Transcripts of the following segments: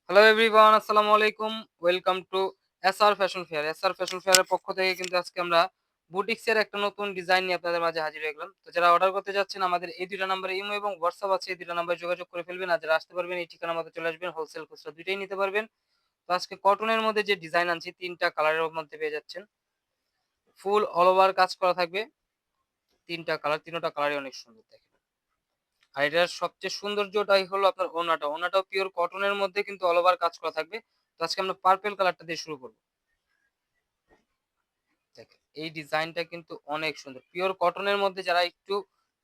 Hello everyone, আসসালামু আলাইকুম। Welcome to SR fashion fair. SR fashion ফেয়ারের পক্ষ থেকে কিন্তু আজকে আমরা বুটিক্সের একটা নতুন ডিজাইন নিয়ে আপনাদের মাঝে হাজির হয়ে গেলাম। তো যারা অর্ডার করতে যাচ্ছেন আমাদের এই ২ টা নাম্বারে ইমো এবং হোয়াটসঅ্যাপ আছে। এই ২ টা নাম্বারে যোগাযোগ করে ফেলবেন। আর যারা আসতে পারবেন এই ঠিকানার মতো চলে আসবেন। হোলসেল খুচরা ২ টাই নিতে পারবেন। তো আজকে কটনের মধ্যে যে ডিজাইন আনছি ৩ টা কালারের মধ্যে পেয়ে যাচ্ছেন। ফুল অল ওভার কাজ করা থাকবে। ৩ টা কালার, ৩ টা কালারই অনেক সুন্দর দেখেন। আর এটার সবচেয়ে সৌন্দর্যটাই হলো আপনার ওড়নাটা। ওড়নাটাও পিওর কটনের মধ্যে কিন্তু অল ওভার কাজ করা থাকবে। তো আজকে আমরা পার্পল কালারটা দিয়ে শুরু করব। দেখেন এই ডিজাইনটা কিন্তু অনেক সুন্দর। পিওর কটনের মধ্যে যারা একটু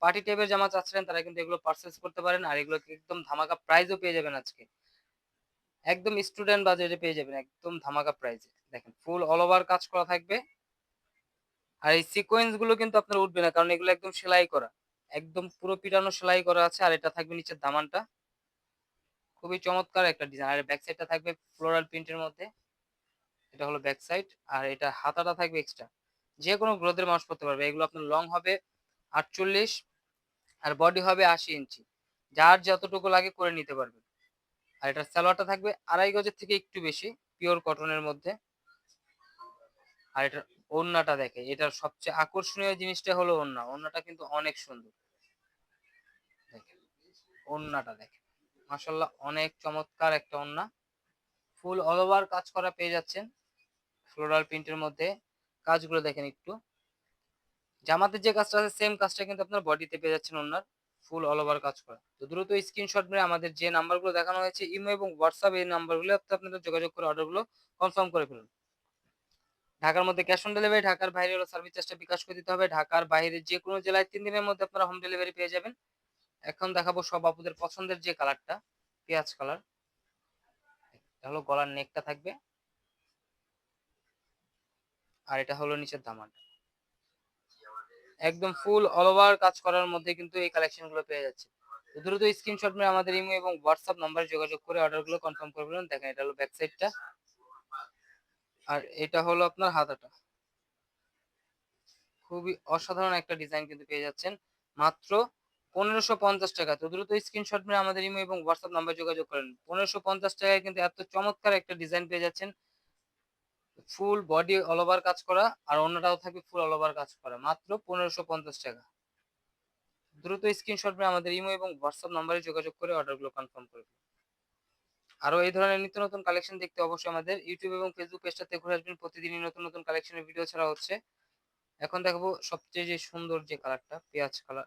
পার্টি টাইপের জামা চাচ্ছিলেন তারা কিন্তু এগুলো পারচেজ করতে পারেন। আর এগুলো একদম ধামাকা প্রাইসও পেয়ে যাবেন আজকে। একদম স্টুডেন্ট বাজেটে পেয়ে যাবেন একদম ধামাকা প্রাইসে। দেখেন ফুল অল ওভার কাজ করা থাকবে। আর এই সিকোয়েন্স গুলো কিন্তু আপনার উঠবে না কারণ এগুলো একদম সেলাই করা। একদম পুরো পিটানো সেলাই করা আছে। আর এটা থাকবে নিচের দামানটা। খুবই চমৎকার একটা ডিজাইন। আর ব্যাক সাইডটা থাকবে ফ্লোরাল প্রিন্টের মধ্যে। এটা হলো ব্যাক সাইড। আর এটা হাতাটা থাকবে এক্সট্রা। যে কোনো গ্রোথের মানুষ করতে পারবে। এগুলো আপনার লং হবে ৪৮ আর বডি হবে ৮০ ইঞ্চি। যার যতটুকু লাগে করে নিতে পারবেন। আর এটার সালোয়ারটা থাকবে ২.৫ গজের থেকে একটু বেশি, পিওর কটনের মধ্যে। আর এটার ওড়নাটা দেখে, এটার সবচেয়ে আকর্ষণীয় জিনিসটা হলো ওড়না। ওড়নাটা কিন্তু অনেক সুন্দর। দেখেন ওড়নাটা দেখেন, মাশাআল্লাহ অনেক চমৎকার একটা ওড়না। ফুল অল ওভার কাজ করা পেয়ে যাচ্ছেন ফ্লোরাল প্রিন্টের মধ্যে। কাজগুলো দেখেন একটু। জামাতে যে কাজটা আছে সেম কাজটা কিন্তু আপনার বডিতে পেয়ে যাচ্ছেন ওড়নার। ফুল অল ওভার কাজ করা। তো দ্রুত স্ক্রিনশট মেরে আমাদের যে নাম্বারগুলো দেখানো হয়েছে ইমো এবং হোয়াটসঅ্যাপ এই নাম্বারগুলো আপনাদের যোগাযোগ করে অর্ডারগুলো কনফার্ম করে ফেলুন। ঢাকার মধ্যে ক্যাশ অন ডেলিভারি, ঢাকার বাইরে হলো সার্ভিস চার্জটা বিকাশ করে দিতে হবে। ঢাকার বাইরে যে কোনো জেলায় ৩ দিনের মধ্যে আপনারা হোম ডেলিভারি পেয়ে যাবেন। এখন দেখাবো সব আপুদের পছন্দের যে কালারটা, পেঁয়াজ কালার। এটা হলো গলার নেকটা থাকবে। আর এটা হলো নিচের দামানটা। একদম ফুল অল ওভার কাজ করার মধ্যে কিন্তু এই কালেকশন গুলো পেয়ে যাচ্ছে। তো দ্রুত স্ক্রিনশট মেরে আমাদের ইমো এবং হোয়াটসঅ্যাপ নাম্বারে যোগাযোগ করে অর্ডারগুলো কনফার্ম করে ফেলুন। দেখেন এটা হলো ব্যাক সাইডটা। আর এটা হলো আপনার হাতাটা। খুবই অসাধারণ একটা ডিজাইন কিন্তু পেয়ে যাচ্ছেন মাত্র ১৫৫০ টাকা। তো দ্রুত স্ক্রিনশট মেরে আমাদের ইমো এবং হোয়াটসঅ্যাপ নাম্বারে যোগাযোগ করেন। ১৫৫০ টাকায় কিন্তু এত চমৎকার একটা ডিজাইন পেয়ে যাচ্ছেন। ফুল বডি অল ওভার কাজ করা আর অন্যটাও থাকবে ফুল অল ওভার কাজ করা মাত্র ১৫৫০ টাকা। দ্রুত স্ক্রিনশট মেরে আমাদের ইমো এবং হোয়াটসঅ্যাপ নাম্বারে যোগাযোগ করে অর্ডারগুলো কনফার্ম করে ফেলুন। আরো এই ধরনের নিত্য নতুন কালেকশন দেখতে অবশ্যই আমাদের ইউটিউব এবং ফেসবুক পেজটাতে ঘুরে আসবেন। প্রতিদিনই নতুন নতুন কালেকশনের ভিডিও ছাড়া হচ্ছে। এখন দেখাবো সবচেয়ে যে সুন্দর যে কালারটা, পেঁয়াজ colour,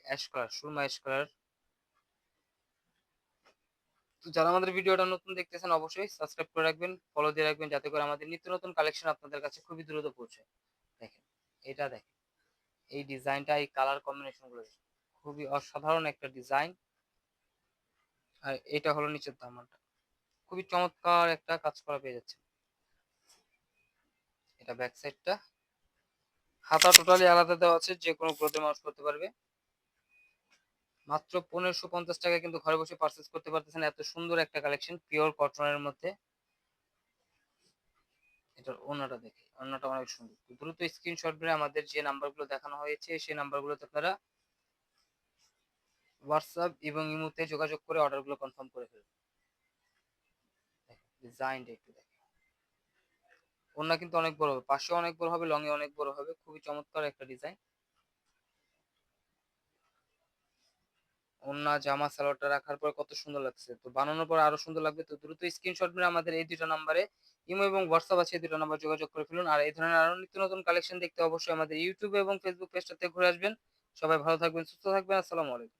ash colour, Surma ash colour. তো যারা আমাদের ভিডিওটা নতুন দেখতেছেন অবশ্যই সাবস্ক্রাইব করে রাখবেন, ফলো দিয়ে রাখবেন যাতে করে আমাদের নিত্য নতুন কালেকশন আপনাদের কাছে খুবই দ্রুত পৌঁছায়। দেখেন এটা দেখেন, এই ডিজাইনটা, এই কালার কম্বিনেশন গুলো দেখেন। খুবই অসাধারণ একটা ডিজাইন। আর এটা হলো নিচের দামানটা। খুবই চমৎকার একটা কাজ করা পেয়ে যাচ্ছে। এটা ব্যাক সাইডটা। হাতা টোটালি আলাদা দেওয়া আছে, যে কোনো ক্লোথে মানুষ করতে পারবে। মাত্র ১৫৫০ টাকায় কিন্তু ঘরে বসে পারচেজ করতে পারতেছেন এত সুন্দর একটা কালেকশন পিওর কটনের মধ্যে। এটার ওড়নাটা দেখে, ওড়নাটা অনেক সুন্দর। তো দ্রুত স্ক্রিনশট মেরে আমাদের যে নাম্বারগুলো দেখানো হয়েছে সেই নাম্বারগুলোতে আপনারা হোয়াটসঅ্যাপ এবং ইমোতে যোগাযোগ করে অর্ডারগুলো কনফার্ম করে ফেলুন। ডিজাইনটা একটু দেখেন। ওড়না কিন্তু অনেক বড় হবে, পাশে অনেক বড় হবে, লং এ অনেক বড় হবে। খুবই চমৎকার একটা ডিজাইন। ওড়না জামা সালোয়ারটা রাখার পর কত সুন্দর লাগছে, তো বানানোর পর আরো সুন্দর লাগবে। তো দ্রুত স্ক্রিনশট মেরে আমাদের এই ২টা নাম্বারে ইমো এবং হোয়াটসঅ্যাপ আছে, এই ২টা নাম্বার যোগাযোগ করে ফেলুন। আর এই ধরনের আরো নিত্য নতুন কালেকশন দেখতে অবশ্যই আমাদের ইউটিউব এবং ফেসবুক পেজটাতে ঘুরে আসবেন। সবাই ভালো থাকবেন, সুস্থ থাকবেন। আসসালামু আলাইকুম।